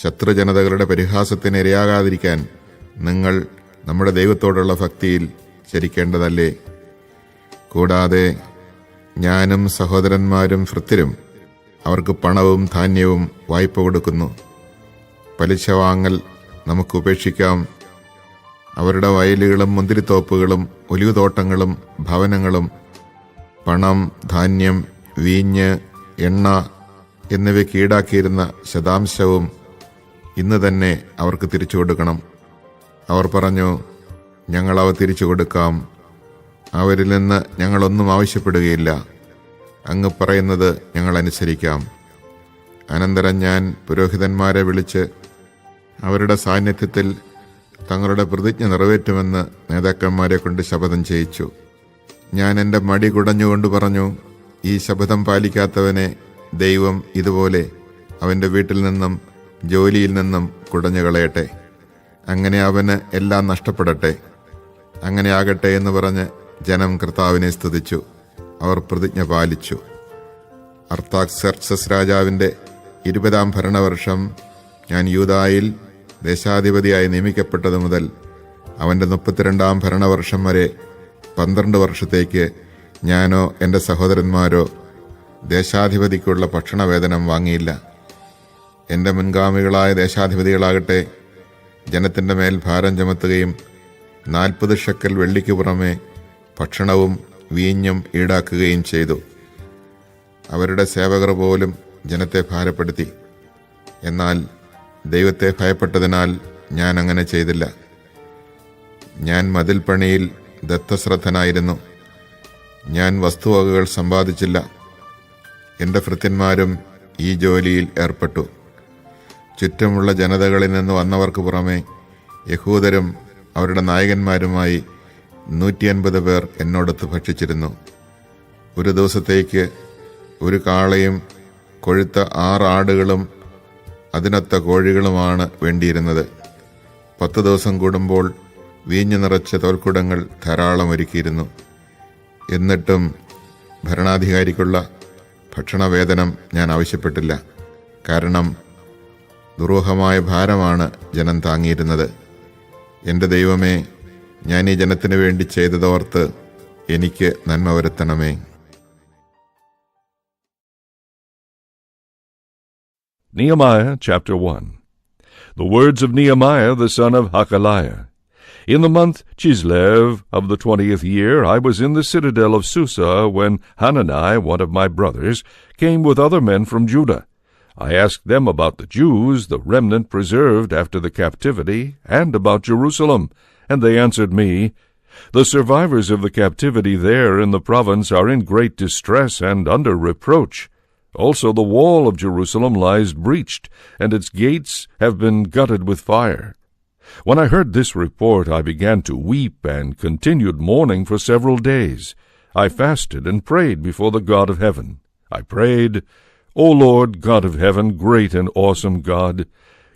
ശത്രുജനതകളുടെ പരിഹാസത്തിന് ഇരയാകാതിരിക്കാൻ നിങ്ങൾ നമ്മുടെ ദൈവത്തോടുള്ള ഭക്തിയിൽ ചരിക്കേണ്ടതല്ലേ? കൂടാതെ ഞാനും സഹോദരന്മാരും ഭൃത്യരും അവർക്ക് പണവും ധാന്യവും വായ്പ കൊടുക്കുന്നു. പലിശ വാങ്ങൽ നമുക്ക് ഉപേക്ഷിക്കാം. അവരുടെ വയലുകളും മുന്തിരിത്തോപ്പുകളും ഒലിവുതോട്ടങ്ങളും ഭവനങ്ങളും പണം, ധാന്യം, വീഞ്ഞ്, എണ്ണ എന്നിവയ്ക്ക് ഈടാക്കിയിരുന്ന ശതാംശവും ഇന്ന് തന്നെ അവർക്ക് തിരിച്ചു കൊടുക്കണം. അവർ പറഞ്ഞു, ഞങ്ങൾ അവ തിരിച്ചു കൊടുക്കാം. അവരിൽ നിന്ന് ഞങ്ങളൊന്നും ആവശ്യപ്പെടുകയില്ല. അങ്ങ് പറയുന്നത് ഞങ്ങൾ അനുസരിക്കാം. അനന്തരം ഞാൻ പുരോഹിതന്മാരെ വിളിച്ച് അവരുടെ സാന്നിധ്യത്തിൽ തങ്ങളുടെ പ്രതിജ്ഞ നിറവേറ്റുമെന്ന് നേതാക്കന്മാരെ കൊണ്ട് ശപഥം ചെയ്യിച്ചു. ഞാൻ എൻ്റെ മടി കുടഞ്ഞുകൊണ്ട് പറഞ്ഞു, ഈ ശപഥം പാലിക്കാത്തവനെ ദൈവം ഇതുപോലെ അവൻ്റെ വീട്ടിൽ നിന്നും ജോലിയിൽ നിന്നും കുടഞ്ഞു കളയട്ടെ. അങ്ങനെ അവന് എല്ലാം നഷ്ടപ്പെടട്ടെ. അങ്ങനെ ആകട്ടെ എന്ന് പറഞ്ഞ് ജനം കർത്താവിനെ സ്തുതിച്ചു. അവർ പ്രതിജ്ഞ പാലിച്ചു. അർത്താക്സർക്സസ് രാജാവിൻ്റെ 20-ാം ഭരണവർഷം ഞാൻ യൂദായിൽ ദേശാധിപതിയായി നിയമിക്കപ്പെട്ടതു മുതൽ അവൻ്റെ 32-ാം ഭരണവർഷം വരെ 12 വർഷത്തേക്ക് ഞാനോ എൻ്റെ സഹോദരന്മാരോ ദേശാധിപതിക്കുള്ള ഭക്ഷണവേതനം വാങ്ങിയില്ല. എൻ്റെ മുൻഗാമികളായ ദേശാധിപതികളാകട്ടെ ജനത്തിൻ്റെ മേൽ ഭാരം ചുമത്തുകയും 40 ഷെക്കൽ വെള്ളിക്ക് പുറമെ ഭക്ഷണവും വീഞ്ഞും ഈടാക്കുകയും ചെയ്തു. അവരുടെ സേവകർ പോലും ജനത്തെ ഭാരപ്പെടുത്തി. എന്നാൽ ദൈവത്തെ ഭയപ്പെട്ടതിനാൽ ഞാൻ അങ്ങനെ ചെയ്തില്ല. ഞാൻ മതിൽ പണിയിൽ ദത്തശ്രദ്ധനായിരുന്നു. ഞാൻ വസ്തുവകകൾ സമ്പാദിച്ചില്ല. എൻ്റെ ഭൃത്യന്മാരും ഈ ജോലിയിൽ ഏർപ്പെട്ടു. ചുറ്റുമുള്ള ജനതകളിൽ നിന്ന് വന്നവർക്ക് പുറമെ യഹൂദരും അവരുടെ നായകന്മാരുമായി 150 പേർ എന്നോടൊത്ത് ഭക്ഷിച്ചിരുന്നു. ഒരു ദിവസത്തേക്ക് ഒരു കാളയും കൊഴുത്ത 6 ആടുകളും അതിനൊത്ത കോഴികളുമാണ് വേണ്ടിയിരുന്നത്. 10 ദിവസം കൂടുമ്പോൾ വീഞ്ഞു നിറച്ച തോൽക്കുടങ്ങൾ ധാരാളം ഒരുക്കിയിരുന്നു. എന്നിട്ടും ഭരണാധികാരിക്കുള്ള ഭക്ഷണവേതനം ഞാൻ ആവശ്യപ്പെട്ടില്ല. കാരണം ദുരൂഹമായ ഭാരമാണ് ജനം താങ്ങിയിരുന്നത്. എൻ്റെ ദൈവമേ, ഞാൻ ഈ ജനത്തിനു വേണ്ടി ചെയ്തതോർത്ത് എനിക്ക് നന്മ വരുത്തണമേ. Nehemiah chapter 1. The words of Nehemiah the son of Hakaliah. In the month Chislev of the 20th year, I was in the citadel of Susa when Hanani, one of my brothers, came with other men from Judah. I asked them about the Jews, the remnant preserved after the captivity, and about Jerusalem, and they answered me, The survivors of the captivity there in the province are in great distress and under reproach. Also the wall of Jerusalem lies breached, and its gates have been gutted with fire. When I heard this report, I began to weep and continued mourning for several days. I fasted and prayed before the God of heaven. I prayed, O Lord, God of heaven, great and awesome God,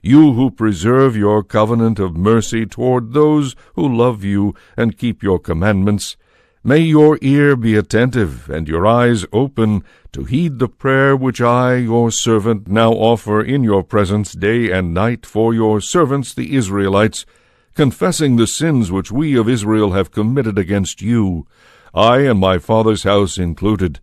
you who preserve your covenant of mercy toward those who love you and keep your commandments, may your ear be attentive and your eyes open to heed the prayer which I, your servant, now offer in your presence day and night for your servants the Israelites, confessing the sins which we of Israel have committed against you, I and my father's house included.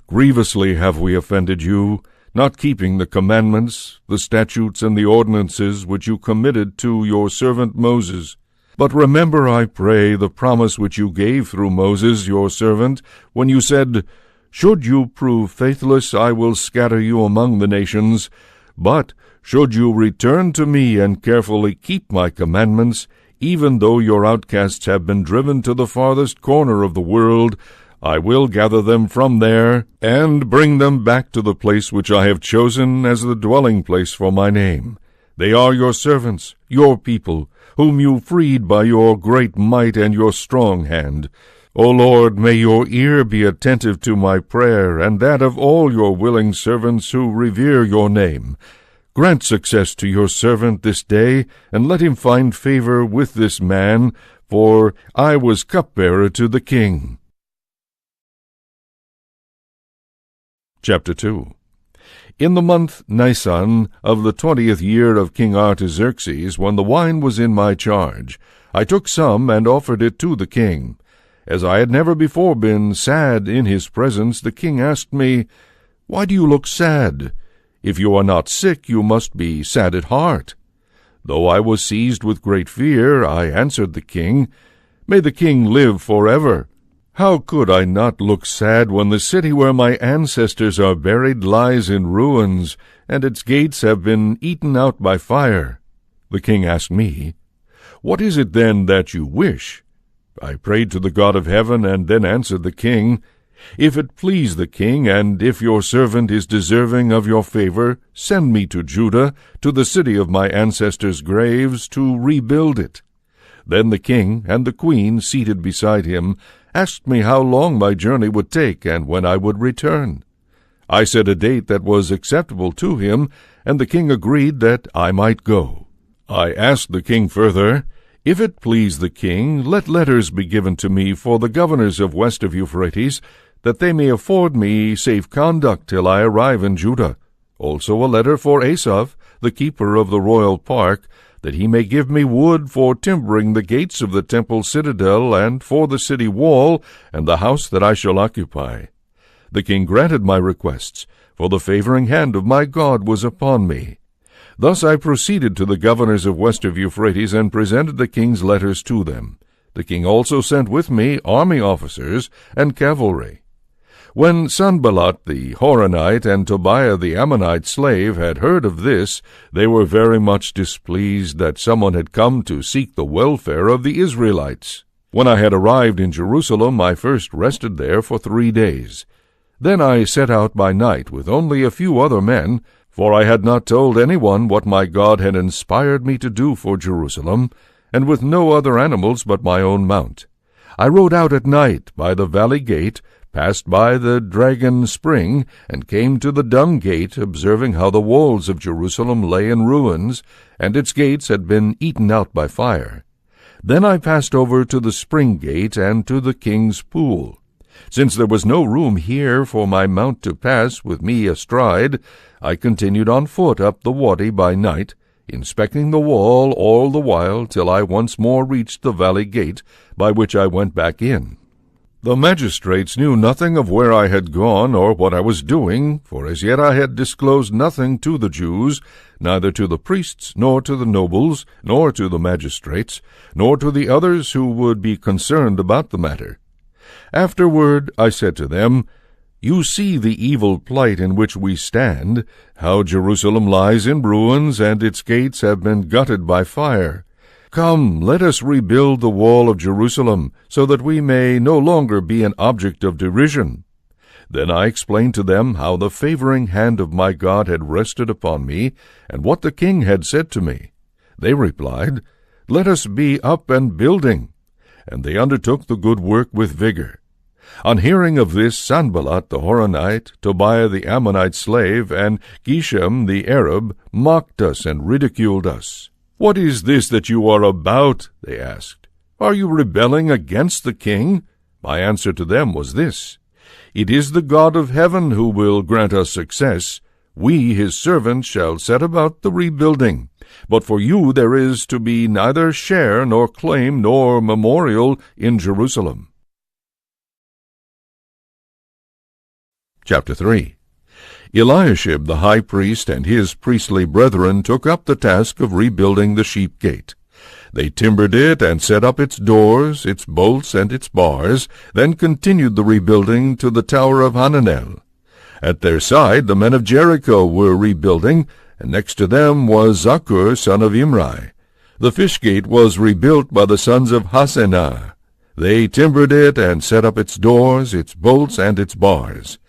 Grievously have we offended you, not keeping the commandments, the statutes, and the ordinances which you committed to your servant Moses. But remember, I pray, the promise which you gave through Moses your servant, when you said, Should you prove faithless, I will scatter you among the nations. But should you return to me and carefully keep my commandments, even though your outcasts have been driven to the farthest corner of the world, I will gather them from there, and bring them back to the place which I have chosen as the dwelling place for my name. They are your servants, your people, whom you freed by your great might and your strong hand. O Lord, may your ear be attentive to my prayer, and that of all your willing servants who revere your name. Grant success to your servant this day, and let him find favor with this man, for I was cupbearer to the king. Chapter 2. In the month Nisan of the 20th year of King Artaxerxes, when the wine was in my charge, I took some and offered it to the king. As I had never before been sad in his presence, the king asked me, Why do you look sad? If you are not sick, you must be sad at heart. Though I was seized with great fear, I answered the king, May the king live forever. How could I not look sad when the city where my ancestors are buried lies in ruins, and its gates have been eaten out by fire? The king asked me, What is it then that you wish? I prayed to the God of heaven, and then answered the king, If it please the king, and if your servant is deserving of your favor, send me to Judah, to the city of my ancestors' graves, to rebuild it. Then the king and the queen, seated beside him, asked me how long my journey would take, and when I would return. I said a date that was acceptable to him, and the king agreed that I might go. I asked the king further, If it please the king, let letters be given to me for the governors of west of Euphrates, that they may afford me safe conduct till I arrive in Judah. Also a letter for Asaph, the keeper of the royal park, that he may give me wood for timbering the gates of the temple citadel, and for the city wall, and the house that I shall occupy. The king granted my requests, for the favoring hand of my God was upon me. Thus I proceeded to the governors of west of Euphrates, and presented the king's letters to them. The king also sent with me army officers and cavalry. When Sanballat the Horonite and Tobiah the Ammonite slave had heard of this, they were very much displeased that someone had come to seek the welfare of the Israelites. When I had arrived in Jerusalem, I first rested there for 3 days. Then I set out by night with only a few other men, for I had not told anyone what my God had inspired me to do for Jerusalem, and with no other animals but my own mount. I rode out at night by the valley gate, passed by the Dragon Spring, and came to the Dung Gate, observing how the walls of Jerusalem lay in ruins, and its gates had been eaten out by fire. Then I passed over to the Spring Gate and to the King's Pool. Since there was no room here for my mount to pass with me astride, I continued on foot up the wadi by night, inspecting the wall all the while till I once more reached the valley gate, by which I went back in. The magistrates knew nothing of where I had gone or what I was doing, for as yet I had disclosed nothing to the Jews, neither to the priests, nor to the nobles, nor to the magistrates, nor to the others who would be concerned about the matter. Afterward I said to them, You see the evil plight in which we stand, how Jerusalem lies in ruins, and its gates have been gutted by fire. Come, let us rebuild the wall of Jerusalem, so that we may no longer be an object of derision. Then I explained to them how the favoring hand of my God had rested upon me, and what the king had said to me. They replied, Let us be up and building. And they undertook the good work with vigor. On hearing of this, Sanballat the Horonite, Tobiah the Ammonite slave, and Geshem the Arab mocked us and ridiculed us. What is this that you are about? They asked. Are you rebelling against the king? My answer to them was this: It is the God of heaven who will grant us success. We, his servants, shall set about the rebuilding. But for you there is to be neither share nor claim nor memorial in Jerusalem. Chapter 3. Eliashib the high priest and his priestly brethren took up the task of rebuilding the sheep gate. They timbered it and set up its doors, its bolts, and its bars, then continued the rebuilding to the tower of Hananel. At their side the men of Jericho were rebuilding, and next to them was Zakkur son of Imri. The fish gate was rebuilt by the sons of Hassenaah. They timbered it and set up its doors, its bolts, and its bars.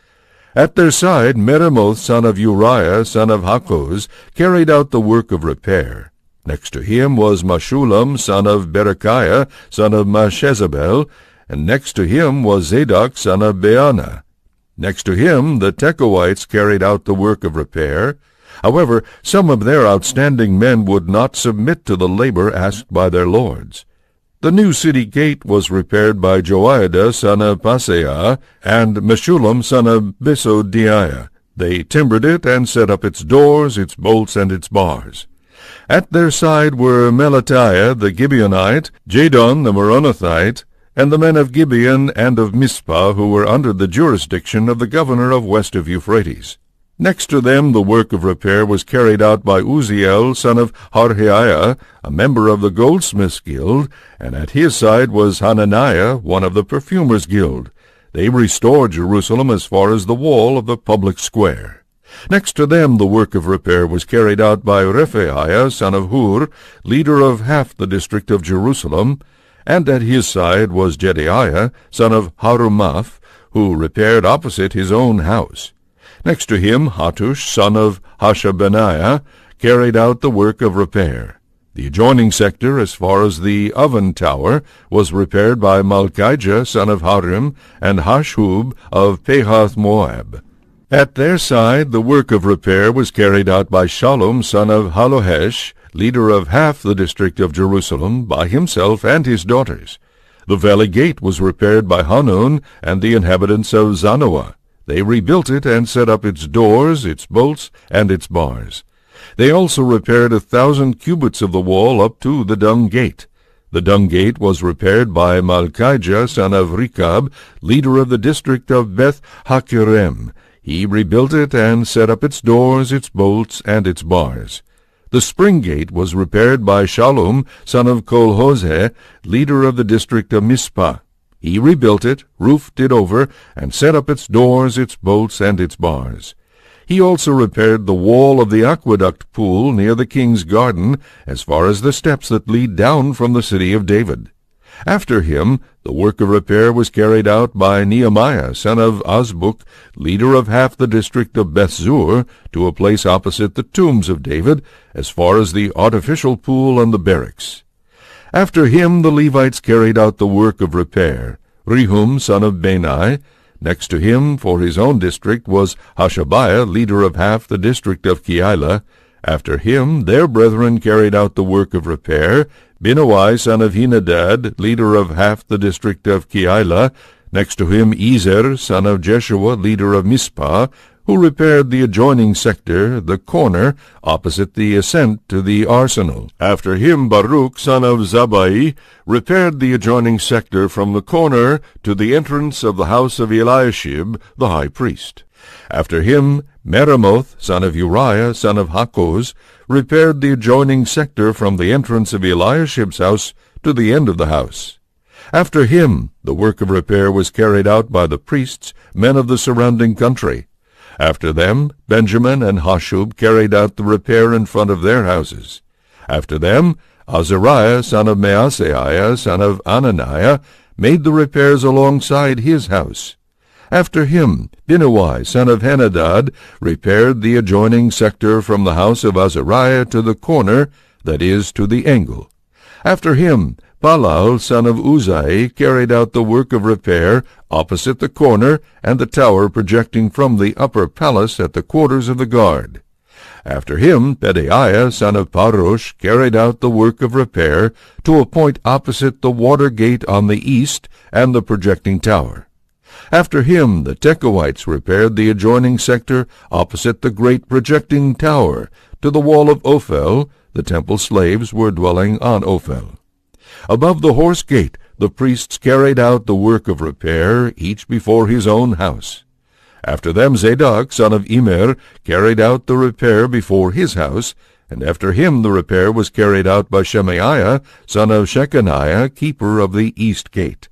At their side Meremoth son of Uriah son of Hakkoz carried out the work of repair. Next to him was Meshullam son of Berechiah son of Meshezabel, and next to him was Zadok son of Baana. Next to him the Tekoites carried out the work of repair. However, some of their outstanding men would not submit to the labor asked by their lords. The new city gate was repaired by Joiada son of Paseah and Meshullam son of Besodiah. They timbered it and set up its doors, its bolts, and its bars. At their side were Melatiah the Gibeonite, Jadon the Meronothite, and the men of Gibeon and of Mizpah, who were under the jurisdiction of the governor of west of Euphrates. Next to them the work of repair was carried out by Uzziel son of Harhaiah, a member of the goldsmiths' guild, and at his side was Hananiah, one of the perfumers' guild. They restored Jerusalem as far as the wall of the public square. Next to them the work of repair was carried out by Rephaiah son of Hur, leader of half the district of Jerusalem, and at his side was Jedaiah son of Harumaph, who repaired opposite his own house. Next to him Hattush son of Hashabaniah carried out the work of repair. The adjoining sector, as far as the oven tower, was repaired by Malchijah son of Harim and Hashub of Pahath Moab. At their side the work of repair was carried out by Shallum son of Halohesh, leader of half the district of Jerusalem, by himself and his daughters. The valley gate was repaired by Hanun and the inhabitants of Zanoah. They rebuilt it and set up its doors, its bolts, and its bars. They also repaired 1,000 cubits of the wall up to the dung gate. The dung gate was repaired by Malchijah son of Rechab, leader of the district of Beth Hakerem. He rebuilt it and set up its doors, its bolts, and its bars. The spring gate was repaired by Shallum son of Kolhoseh, leader of the district of Mizpah. He rebuilt it, roofed it over, and set up its doors, its bolts, and its bars. He also repaired the wall of the aqueduct pool near the king's garden, as far as the steps that lead down from the city of David. After him the work of repair was carried out by Nehemiah son of Azbuk, leader of half the district of Bethzur, to a place opposite the tombs of David, as far as the artificial pool and the barracks. After him the Levites carried out the work of repair. Rehum son of Bani. Next to him for his own district was Hashabiah, leader of half the district of Keilah. After him their brethren carried out the work of repair. Binnui son of Henadad, leader of half the district of Keilah. Next to him Ezer son of Jeshua, leader of Mizpah, who repaired the adjoining sector, the corner, opposite the ascent to the arsenal. After him Baruch son of Zabbai repaired the adjoining sector from the corner to the entrance of the house of Eliashib, the high priest. After him Meremoth son of Uriah son of Hakkoz repaired the adjoining sector from the entrance of Eliashib's house to the end of the house. After him the work of repair was carried out by the priests, men of the surrounding country. After them Benjamin and Hashub carried out the repair in front of their houses. After them Azariah son of Maaseiah son of Ananiah made the repairs alongside his house. After him Binnui son of Henadad repaired the adjoining sector from the house of Azariah to the corner, that is, to the angle. After him Palal son of Uzai carried out the work of repair opposite the corner and the tower projecting from the upper palace at the quarters of the guard. After him Pedaiah son of Parosh carried out the work of repair to a point opposite the water gate on the east and the projecting tower. After him the Tekoites repaired the adjoining sector opposite the great projecting tower to the wall of Ophel. The temple slaves were dwelling on Ophel. Above the horse gate the priests carried out the work of repair, each before his own house. After them Zadok, son of Immer, carried out the repair before his house, and after him the repair was carried out by Shemaiah, son of Shechaniah, keeper of the east gate.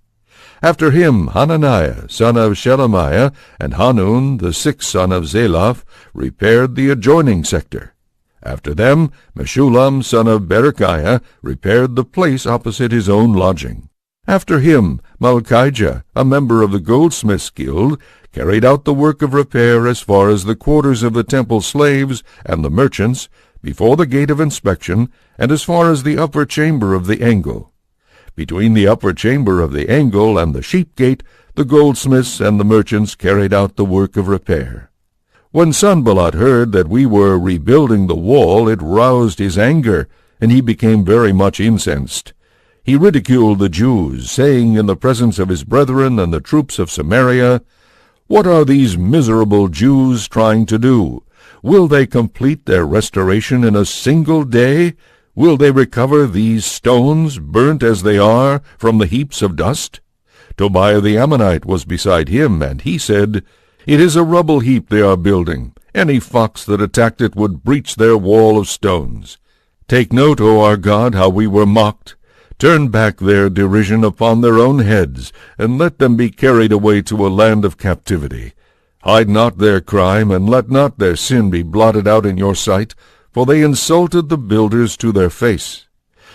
After him Hananiah, son of Shelemiah, and Hanun, the sixth son of Zalaph, repaired the adjoining sector. After them Meshullam, son of Berechiah, repaired the place opposite his own lodging. After him Malchijah, a member of the goldsmiths' guild, carried out the work of repair as far as the quarters of the temple slaves and the merchants, before the gate of inspection, and as far as the upper chamber of the angle. Between the upper chamber of the angle and the sheep gate, the goldsmiths and the merchants carried out the work of repair. When Sanballat heard that we were rebuilding the wall, it roused his anger, and he became very much incensed. He ridiculed the Jews, saying in the presence of his brethren and the troops of Samaria, "What are these miserable Jews trying to do? Will they complete their restoration in a single day? Will they recover these stones, burnt as they are, from the heaps of dust?" Tobiah the Ammonite was beside him, and he said, "It is a rubble heap they are building. Any fox that attacked it would breach their wall of stones. Take note, O our God, how we were mocked. Turn back their derision upon their own heads, and let them be carried away to a land of captivity. Hide not their crime, and let not their sin be blotted out in your sight, for they insulted the builders to their face.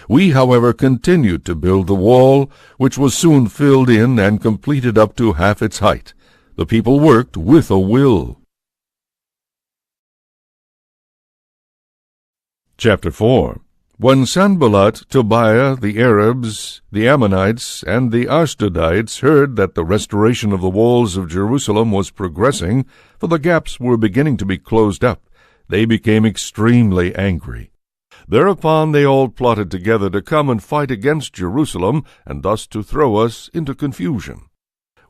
We, however, continued to build the wall, which was soon filled in and completed up to half its height. The people worked with a will." Chapter 4. When Sanballat, Tobiah, the Arabs, the Ammonites, and the Ashdodites heard that the restoration of the walls of Jerusalem was progressing, for the gaps were beginning to be closed up, they became extremely angry. Thereupon they all plotted together to come and fight against Jerusalem, and thus to throw us into confusion.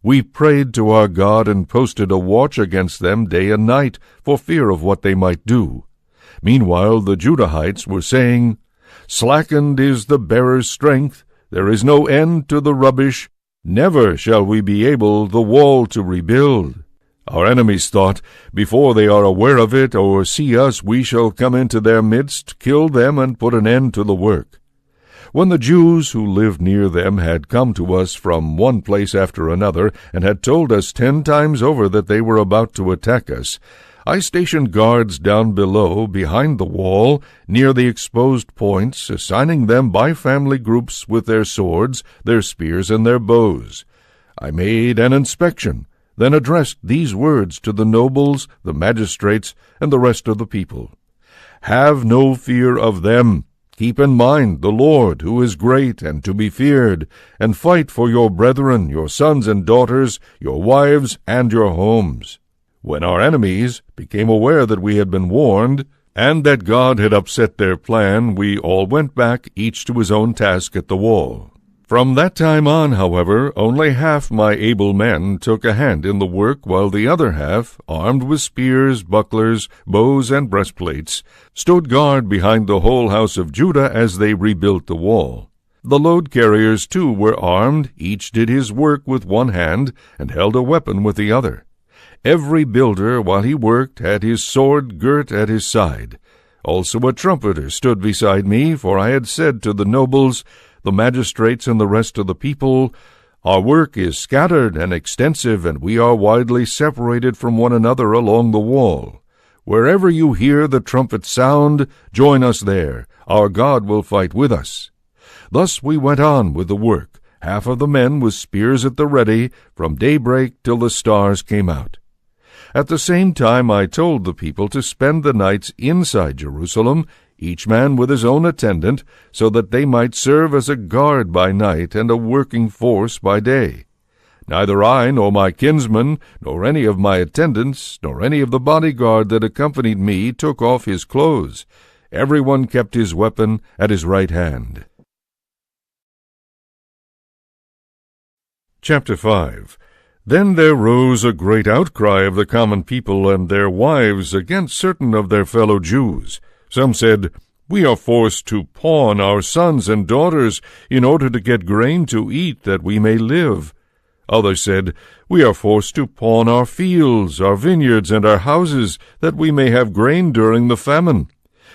We prayed to our God and posted a watch against them day and night, for fear of what they might do. Meanwhile the Judahites were saying, "Slackened is the bearer's strength, there is no end to the rubbish, never shall we be able the wall to rebuild." Our enemies thought, before they are aware of it or see us, we shall come into their midst, kill them, and put an end to the work. When the Jews who lived near them had come to us from one place after another, and had told us 10 times over that they were about to attack us, I stationed guards down below, behind the wall, near the exposed points, assigning them by family groups with their swords, their spears, and their bows. I made an inspection, then addressed these words to the nobles, the magistrates, and the rest of the people. "Have no fear of them. Keep in mind the Lord, who is great and to be feared, and fight for your brethren, your sons and daughters, your wives, and your homes." When our enemies became aware that we had been warned, and that God had upset their plan, we all went back, each to his own task at the wall. From that time on, however, only half my able men took a hand in the work, while the other half, armed with spears, bucklers, bows, and breastplates, stood guard behind the whole house of Judah as they rebuilt the wall. The load carriers, too, were armed, each did his work with one hand, and held a weapon with the other. Every builder, while he worked, had his sword girt at his side. Also a trumpeter stood beside me, for I had said to the nobles, the magistrates, and the rest of the people, "Our work is scattered and extensive, and we are widely separated from one another along the wall. Wherever you hear the trumpet sound, join us there. Our God will fight with us." Thus we went on with the work, half of the men with spears at the ready, from daybreak till the stars came out. At the same time I told the people to spend the nights inside Jerusalem, each man with his own attendant, so that they might serve as a guard by night and a working force by day. Neither I nor my kinsmen, nor any of my attendants, nor any of the bodyguard that accompanied me took off his clothes. Everyone kept his weapon at his right hand. Chapter 5. Then there rose a great outcry of the common people and their wives against certain of their fellow Jews. Some said, "We are forced to pawn our sons and daughters in order to get grain to eat that we may live." Others said, We are forced to pawn our fields, our vineyards, and our houses, that we may have grain during the famine.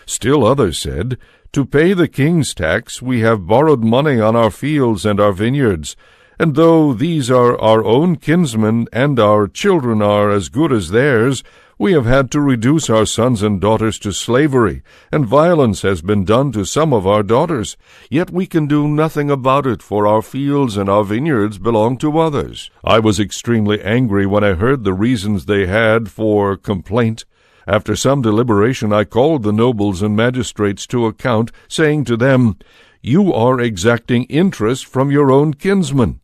Still others said, To pay the king's tax, we have borrowed money on our fields and our vineyards. And though these are our own kinsmen, and our children are as good as theirs, we have had to reduce our sons and daughters to slavery, and violence has been done to some of our daughters. Yet we can do nothing about it, for our fields and our vineyards belong to others. I was extremely angry when I heard the reasons they had for complaint. After some deliberation I called the nobles and magistrates to account, saying to them, You are exacting interest from your own kinsmen.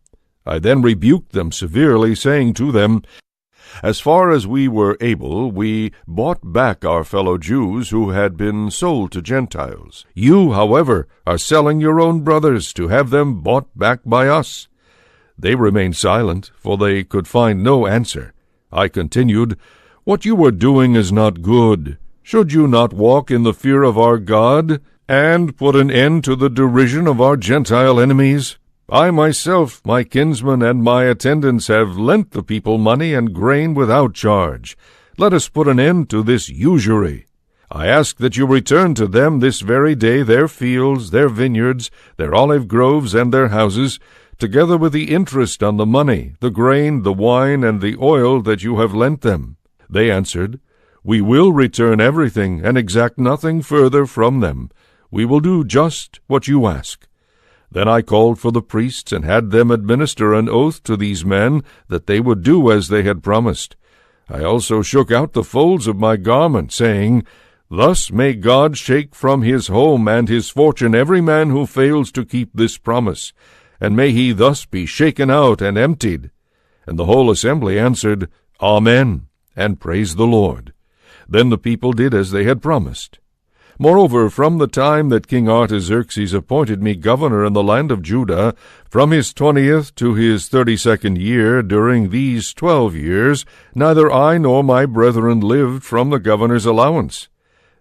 I then rebuked them severely, saying to them, As far as we were able, we bought back our fellow Jews who had been sold to Gentiles. You, however, are selling your own brothers to have them bought back by us. They remained silent, for they could find no answer. I continued, What you are doing is not good. Should you not walk in the fear of our God, and put an end to the derision of our Gentile enemies? I myself, my kinsmen, and my attendants have lent the people money and grain without charge. Let us put an end to this usury. I ask that you return to them this very day their fields, their vineyards, their olive groves, and their houses, together with the interest on the money, the grain, the wine, and the oil that you have lent them. They answered, We will return everything, and exact nothing further from them. We will do just what you ask. Then I called for the priests and had them administer an oath to these men that they would do as they had promised. I also shook out the folds of my garment, saying, Thus may God shake from his home and his fortune every man who fails to keep this promise, and may he thus be shaken out and emptied. And the whole assembly answered, Amen, and praised the Lord. Then the people did as they had promised. Moreover, from the time that King Artaxerxes appointed me governor in the land of Judah, from his 20th to his 32nd year, during these 12 years, neither I nor my brethren lived from the governor's allowance.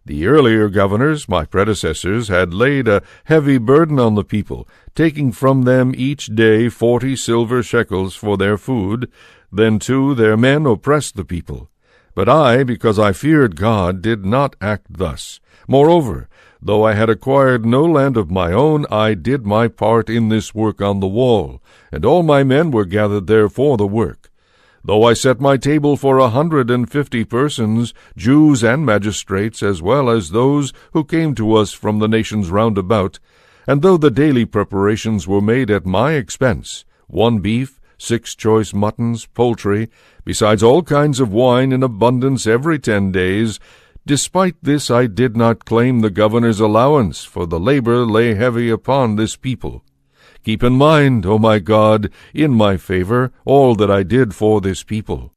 The earlier governors, my predecessors, had laid a heavy burden on the people, taking from them each day 40 silver shekels for their food. Then, too, their men oppressed the people. But I, because I feared God, did not act thus. Moreover, though I had acquired no land of my own, I did my part in this work on the wall, and all my men were gathered there for the work. Though I set my table for 150 persons, Jews and magistrates, as well as those who came to us from the nations round about, and though the daily preparations were made at my expense, 1 beef, 6 choice muttons, poultry, besides all kinds of wine in abundance every 10 days, despite this I did not claim the governor's allowance, for the labor lay heavy upon this people. Keep in mind, O my God, in my favor, all that I did for this people.